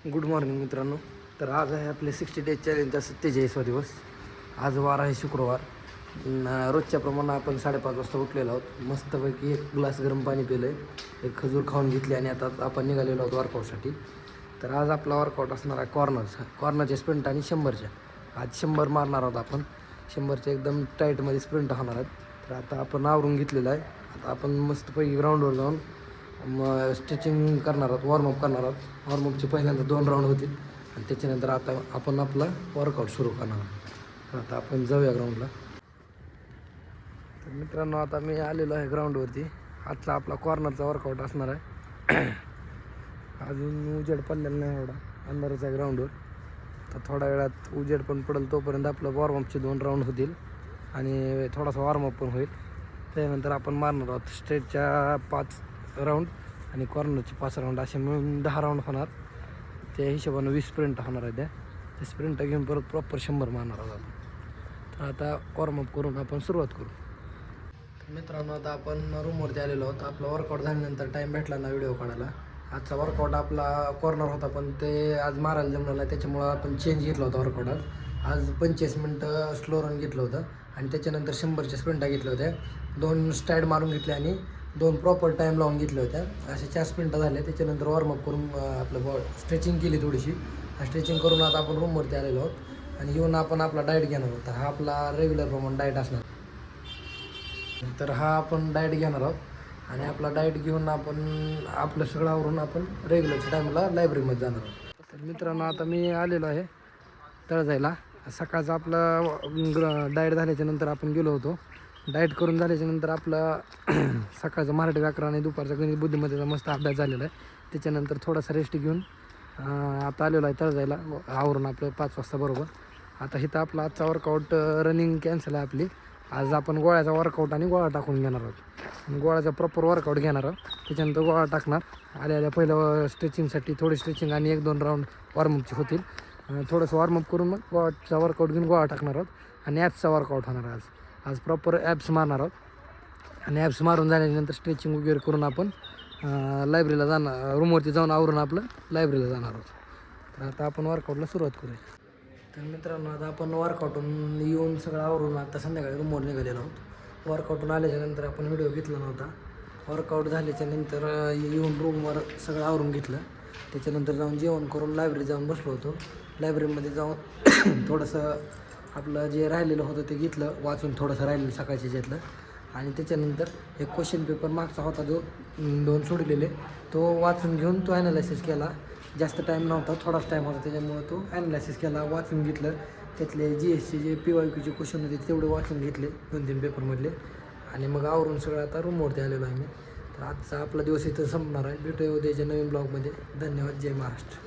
Good morning मित्रांनो. तर आज आहे आपले 60 डेज चॅलेंजचा 47वा दिवस. आज वार आहे शुक्रवार. रोजच्या प्रमाणे आपण 5:30 वाजता उठलेलो आहोत. मस्तपैकी एक ग्लास गरम पाणी पिलं आहे, एक खजूर खाऊन घेतली आणि आता आपण निघालेलो आहोत वर्कआउटसाठी. तर आज आपला वर्कआउट असणार आहे कॉर्नरचे स्प्रिंट आणि 100च्या. आज 100 मारणार आहोत आपण. 100च्या एकदम टाईटमध्ये स्प्रिंट होणार आहेत. तर आता आपण आवरून घेतलेलं आहे. आता आपण मस्तपैकी ग्राउंडवर जाऊन स्ट्रेचिंग करणार आहोत, वॉर्मअप करणार आहोत. वॉर्मअपचे पहिल्यांदा 2 राऊंड होतील आणि त्याच्यानंतर आता आपण आपला वर्कआउट सुरू करणार आहोत. आता आपण जाऊया ग्राउंडला. तर मित्रांनो, आता मी आलेलो आहे ग्राउंडवरती. आजचा आपला कॉर्नरचा वर्कआउट असणार आहे. अजून उजेड पडलेला नाही, एवढा अंधारच आहे ग्राउंडवर. तर थोड्या वेळात उजेड पण पडेल, तोपर्यंत आपलं वॉर्मअपचे 2 राऊंड होतील आणि थोडासा वॉर्मअप पण होईल. त्यानंतर आपण मारणार आहोत स्ट्रेटच्या 5 राऊंड आणि कॉर्नरचे 5 राऊंड, असे मिळून 10 राऊंड होणार. त्या हिशोबानं 20 स्प्रिंट होणार आहे. ते स्प्रिंट घेऊन परत प्रॉपर 100 मारणार आहोत आपण. तर आता वॉर्मअप करून आपण सुरुवात करू. तर मित्रांनो, आता आपण रूमवरती आलेलो आहोत. आपला वर्कआउट झाल्यानंतर टाईम भेटला ना व्हिडिओ काढायला. आजचा वर्कआउट आपला कॉर्नर होता, पण ते आज मारायला जमलं नाही, त्याच्यामुळं आपण चेंज घेतला होता वर्कआउटात. आज 25 मिनटं स्लो रन घेतलं होतं आणि त्याच्यानंतर 100च्या स्प्रिंटा घेतल्या होत्या. 2 स्टाईड मारून घेतले आणि 2 प्रॉपर टाईम लावून घेतल्या होत्या. असे 4 स्प्रिंटा झाल्या. त्याच्यानंतर वॉर्मअप करून आपलं स्ट्रेचिंग केली थोडीशी. स्ट्रेचिंग करून आता आपण रूमवरती आलेलो आहोत आणि येऊन आपण आपला डाएट घेणार आहोत. हा आपला रेग्युलर प्रमाणे डाएट असणार. तर हा आपण डाएट घेणार आहोत आणि आपला डाएट घेऊन आपण आपलं सगळं आवरून आपण रेग्युलरच्या टाईमला लायब्ररीमध्ये जाणार आहोत. तर मित्रांनो, आता मी आलेलो आहे तळजायला. सकाळचं आपलं डाएट झाल्याच्यानंतर आपण गेलो होतो. डाएट करून झाल्याच्यानंतर आपला सकाळचं मराठी व्याकरण आणि दुपारचा गणित बुद्धिमत्तेचा मस्त अभ्यास झालेला आहे. त्याच्यानंतर थोडासा रेस्ट घेऊन आता आलेलो आहे तळजायला आवरून आपलं 5 वाजता बरोबर. आता इथं आपला आजचा वर्कआउट रनिंग कॅन्सल आहे आपली. आज आपण गोळ्याचा वर्कआउट आणि गोळा टाकून घेणार आहोत. गोळ्याचा प्रॉपर वर्कआउट घेणार आहोत, त्याच्यानंतर गोळा टाकणार. आल्या पहिलं स्ट्रेचिंगसाठी थोडी स्ट्रेचिंग आणि 1-2 राऊंड वॉर्मअपचे होतील. थोडंसं वॉर्मअप करून मग गोळाचा वर्कआउट घेऊन गोळा टाकणार आहोत आणि ॲप्सचा वर्कआउट होणार आहे. आज प्रॉपर ॲप्स मारणार आहोत आणि ॲप्स मारून झाल्यानंतर स्ट्रेचिंग वगैरे करून आपण लायब्ररीला जाणार. रूमवरती जाऊन आवरून आपलं लायब्ररीला जाणार आहोत. तर आता आपण वर्कआउटला सुरुवात करूया. तर मित्रांनो, आता आपण वर्कआउटून येऊन सगळं आवरून आता संध्याकाळी रूमवर निघालेलो आहोत. वर्कआउटून आल्याच्यानंतर आपण व्हिडिओ घेतला नव्हता. वर्कआउट झाल्याच्यानंतर येऊन रूमवर सगळं आवरून घेतलं. त्याच्यानंतर जाऊन जेवण करून लायब्ररीत जाऊन बसलो होतो. लायब्ररीमध्ये जाऊन थोडंसं आपलं जे राहिलेलं होतं ते घेतलं वाचून, थोडंसं राहिलेलं सकाळच्या घेतलं आणि त्याच्यानंतर एक क्वेश्चन पेपर मागचा होता जो 2 सोडलेले, तो वाचून घेऊन तो ॲनालायसिस केला. जास्त टाईम नव्हता, थोडाच टाईम होता, त्याच्यामुळं तो ॲनालायसिस केला, वाचून घेतलं. त्यातले GSचे जे PYQचे क्वेश्चन होते तेवढे वाचून घेतले 2-3 पेपरमधले आणि मग आवरून सगळं आता रूमवरती आलेलो आहे मी. तर आजचा आपला दिवस इथं संपणार आहे. भेटूया उद्याच्या नवीन ब्लॉगमध्ये. धन्यवाद. जय महाराष्ट्र.